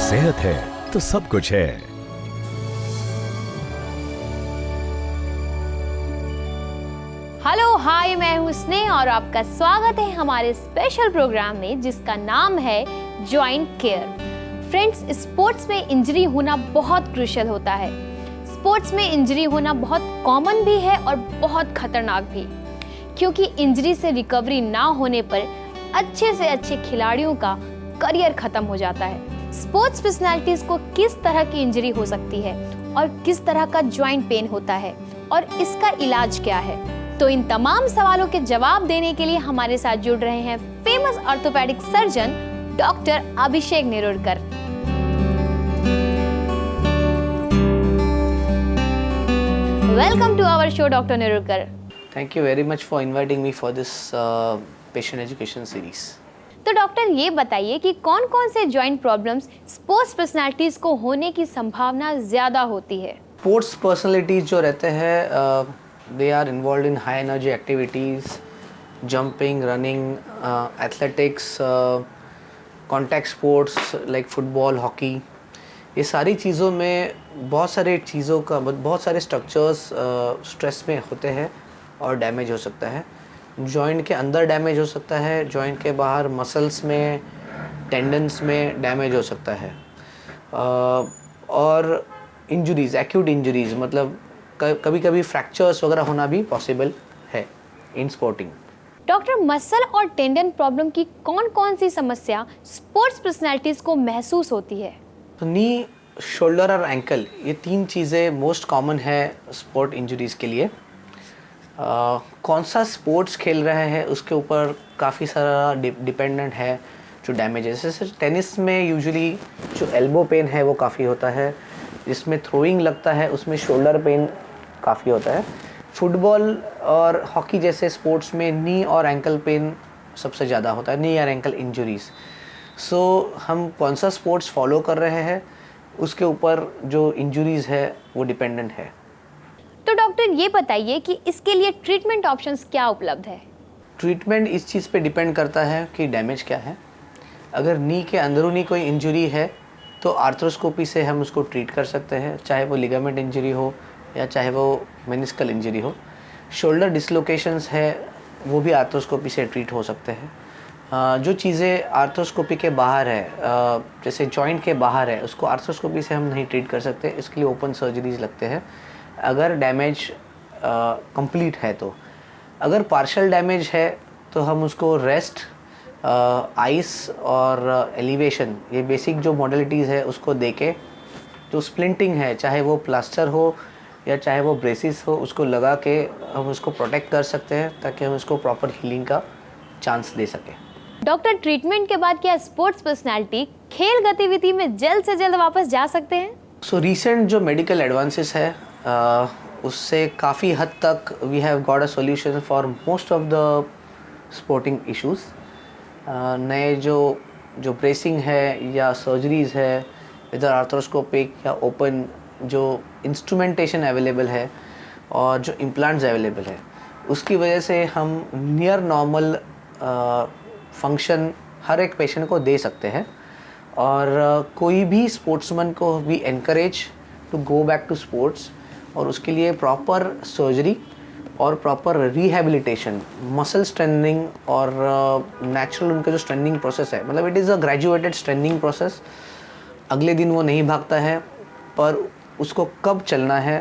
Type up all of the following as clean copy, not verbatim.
सेहत है तो सब कुछ है। हेलो हाय, मैं हूँ स्नेह और आपका स्वागत है हमारे स्पेशल प्रोग्राम में जिसका नाम है जॉइंट केयर। फ्रेंड्स, स्पोर्ट्स में इंजरी होना बहुत क्रूशियल होता है। स्पोर्ट्स में इंजरी होना बहुत कॉमन भी है और बहुत खतरनाक भी, क्योंकि इंजरी से रिकवरी ना होने पर अच्छे से अच्छे खिलाड़ियों का करियर खत्म हो जाता है। स्पोर्ट्स पर्सनालिटीज को किस तरह की इंजरी हो सकती है और किस तरह का जॉइंट पेन होता है और इसका इलाज क्या है, तो इन तमाम सवालों के जवाब देने के लिए हमारे साथ जुड़ रहे हैं famous orthopaedic surgeon doctor Abhishek Nerurkar. Welcome to our show doctor Nerurkar. Thank you very much for inviting me for this patient education series. तो डॉक्टर ये बताइए कि कौन कौन से जॉइंट प्रॉब्लम्स स्पोर्ट्स पर्सनालिटीज को होने की संभावना ज्यादा होती है? स्पोर्ट्स पर्सनैलिटीज जो रहते हैं they are involve in high energy activities, jumping, running, athletics, contact sports like football, hockey. ये सारी चीज़ों में बहुत सारे स्ट्रक्चर्स स्ट्रेस में होते हैं और डैमेज हो सकता है। जॉइंट के अंदर डैमेज हो सकता है, जॉइंट के बाहर मसल्स में, टेंडन्स में डैमेज हो सकता है। और इंजरीज़, एक्यूट इंजरीज़ मतलब कभी कभी फ्रैक्चर्स वगैरह होना भी पॉसिबल है इन स्पोर्टिंग। डॉक्टर, मसल और टेंडन प्रॉब्लम की कौन कौन सी समस्या स्पोर्ट्स पर्सनालिटीज को महसूस होती है? तो नी, शोल्डर और एंकल, ये तीन चीज़ें मोस्ट कॉमन है स्पोर्ट इंजरीज़ के लिए। कौन सा स्पोर्ट्स खेल रहे हैं उसके ऊपर काफ़ी सारा डिपेंडेंट है जो डैमेजेस। जैसे टेनिस में यूजुअली जो एल्बो पेन है वो काफ़ी होता है, जिसमें थ्रोइंग लगता है उसमें शोल्डर पेन काफ़ी होता है। फुटबॉल और हॉकी जैसे स्पोर्ट्स में नी और एंकल पेन सबसे ज़्यादा होता है, नी और एंकल इंजरीज़। सो हम कौन सा स्पोर्ट्स फॉलो कर रहे हैं उसके ऊपर जो इंजरीज़ है वो डिपेंडेंट है। तो डॉक्टर ये बताइए कि इसके लिए ट्रीटमेंट ऑप्शंस क्या उपलब्ध है? ट्रीटमेंट इस चीज़ पे डिपेंड करता है कि डैमेज क्या है। अगर नी के अंदरूनी कोई इंजरी है तो आर्थ्रोस्कोपी से हम उसको ट्रीट कर सकते हैं, चाहे वो लिगामेंट इंजरी हो या चाहे वो मेनिस्कल इंजरी हो। शोल्डर डिसलोकेशंस है वो भी आर्थ्रोस्कोपी से ट्रीट हो सकते हैं। जो चीज़ें आर्थ्रोस्कोपी के बाहर है, जैसे जॉइंट के बाहर है, उसको आर्थ्रोस्कोपी से हम नहीं ट्रीट कर सकते, इसके लिए ओपन सर्जरीज लगते हैं अगर डैमेज कंप्लीट है। तो अगर पार्शियल डैमेज है तो हम उसको रेस्ट, आइस और एलिवेशन, ये बेसिक जो मॉडलिटीज़ है उसको देके जो स्प्लिंटिंग है, चाहे वो प्लास्टर हो या चाहे वो ब्रेसिस हो, उसको लगा के हम उसको प्रोटेक्ट कर सकते हैं ताकि हम उसको प्रॉपर हीलिंग का चांस दे सकें। डॉक्टर, ट्रीटमेंट के बाद क्या स्पोर्ट्स पर्सनालिटी खेल गतिविधि में जल्द से जल्द वापस जा सकते हैं? सो रिसेंट जो मेडिकल एडवांसेस है उससे काफ़ी हद तक we have got a solution for most of the sporting issues. नए जो ब्रेसिंग है या सर्जरीज़ है, इधर आर्थ्रोस्कोपिक या ओपन जो इंस्ट्रूमेंटेशन अवेलेबल है और जो इम्प्लांट्स अवेलेबल है, उसकी वजह से हम नियर नॉर्मल फंक्शन हर एक पेशेंट को दे सकते हैं। और कोई भी स्पोर्ट्समैन को we encourage to go back to sports, और उसके लिए प्रॉपर सर्जरी और प्रॉपर रिहैबिलिटेशन, मसल स्ट्रेंथनिंग और नेचुरल उनका जो स्ट्रेंथनिंग प्रोसेस है, मतलब it is a graduated strengthening process. अगले दिन वो नहीं भागता है, पर उसको कब चलना है,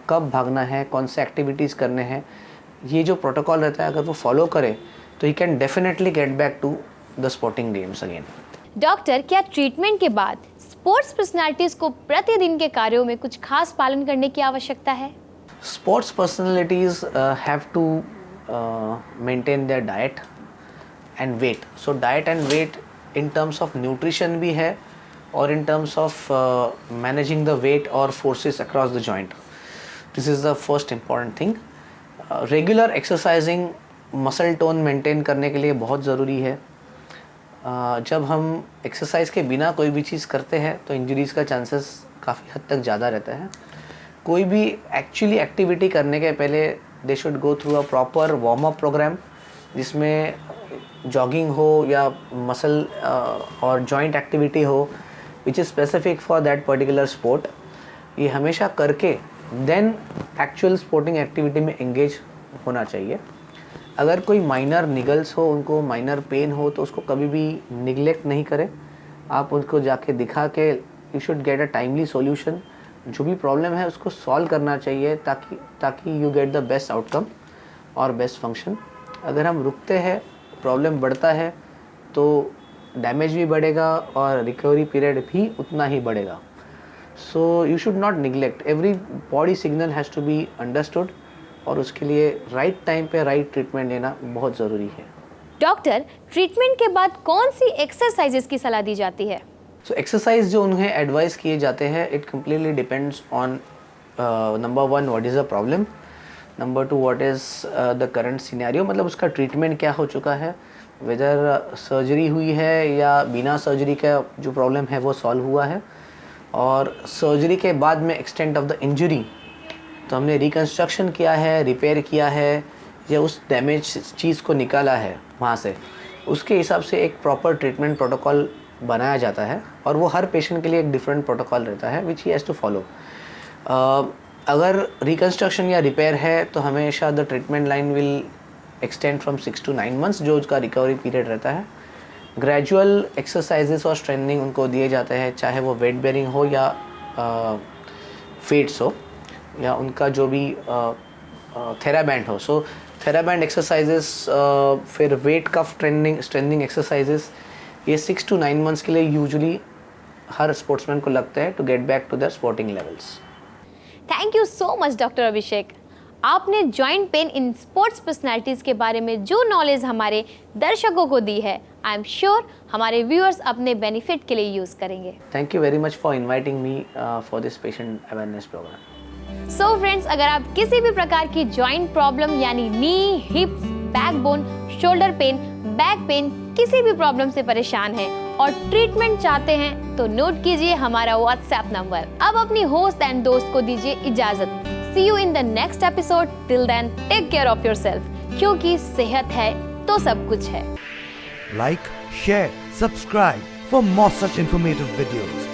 कब भागना है, कौन से एक्टिविटीज़ करने हैं, ये जो प्रोटोकॉल रहता है अगर वो फॉलो करे तो he can definitely get back to the sporting games again. Doctor, क्या ट्रीटमेंट के बाद स्पोर्ट्स पर्सनालिटीज को प्रतिदिन के कार्यों में कुछ खास पालन करने की आवश्यकता है? Sports personalities have to maintain their diet and weight. So diet and weight in terms of nutrition भी है और in terms of managing the weight or forces across the joint. This is the first important thing. Regular exercising muscle tone maintain करने के लिए बहुत ज़रूरी है। जब हम एक्सरसाइज के बिना कोई भी चीज़ करते हैं तो इंजरीज़ का चांसेस काफ़ी हद तक ज़्यादा रहता है। कोई भी एक्चुअली एक्टिविटी करने के पहले they should go through a proper warm up programme, जिसमें जॉगिंग हो या मसल और जॉइंट एक्टिविटी हो which is specific for that particular sport, ये हमेशा करके देन एक्चुअल स्पोर्टिंग एक्टिविटी में एंगेज होना चाहिए। अगर कोई माइनर निगल्स हो, उनको माइनर पेन हो, तो उसको कभी भी निगलेक्ट नहीं करें। आप उनको जाके दिखा के you should get a timely solution. जो भी प्रॉब्लम है उसको सॉल्व करना चाहिए ताकि you get the best outcome और बेस्ट फंक्शन। अगर हम रुकते हैं, प्रॉब्लम बढ़ता है, तो डैमेज भी बढ़ेगा और रिकवरी पीरियड भी उतना ही बढ़ेगा। So you should not neglect, every body signal has to be understood और उसके लिए राइट टाइम पे राइट ट्रीटमेंट लेना बहुत ज़रूरी है। डॉक्टर, ट्रीटमेंट के बाद कौन सी एक्सरसाइजेस की सलाह दी जाती है? सो एक्सरसाइज जो उन्हें एडवाइस किए जाते हैं, it completely depends on number 1 what is the problem, number 2 what is the current scenario, मतलब उसका ट्रीटमेंट क्या हो चुका है, वेदर सर्जरी हुई है या बिना सर्जरी का जो प्रॉब्लम है वो सॉल्व हुआ है, और सर्जरी के बाद में एक्सटेंट ऑफ द इंजरी, तो हमने रिकन्स्ट्रक्शन किया है, रिपेयर किया है या उस डैमेज चीज़ को निकाला है वहाँ से, उसके हिसाब से एक प्रॉपर ट्रीटमेंट प्रोटोकॉल बनाया जाता है और वो हर पेशेंट के लिए एक डिफरेंट प्रोटोकॉल रहता है विच ही हैज़ टू फॉलो। अगर रिकन्स्ट्रक्शन या रिपेयर है तो हमेशा the treatment line will extend from 6 to 9 months, जो उसका रिकवरी पीरियड रहता है। ग्रेजुअल एक्सरसाइजेस और स्ट्रेंथनिंग उनको दिए जाते हैं, चाहे वो वेट बेयरिंग हो या फेट्स हो या उनका जो भी थेराबैंड हो। सो थेराबैंड एक्सरसाइजेस, फिर वेट कफ स्ट्रेंथनिंग एक्सरसाइजेस, ये 6 to 9 months के लिए यूजुअली हर स्पोर्ट्समैन को लगता है to get back to their sporting levels. Thank you so much doctor Abhishek. आपने joint pain in sports personalities के बारे में जो नॉलेज हमारे दर्शकों को दी है, आई एम श्योर हमारे व्यूअर्स अपने बेनिफिट के लिए यूज़ करेंगे। Thank you very much for inviting me for this patient awareness program. So friends, अगर आप किसी भी प्रकार की जॉइंट प्रॉब्लम यानी knee, hips, backbone, shoulder pain, back pain, किसी भी प्रॉब्लम से परेशान हैं और ट्रीटमेंट चाहते हैं तो नोट कीजिए हमारा व्हाट्सएप नंबर। अब अपनी होस्ट एंड दोस्त को दीजिए इजाजत। See you in the next episode. Till then, take care of yourself. क्योंकि सेहत है तो सब कुछ है। Like, share, subscribe for more such informative videos.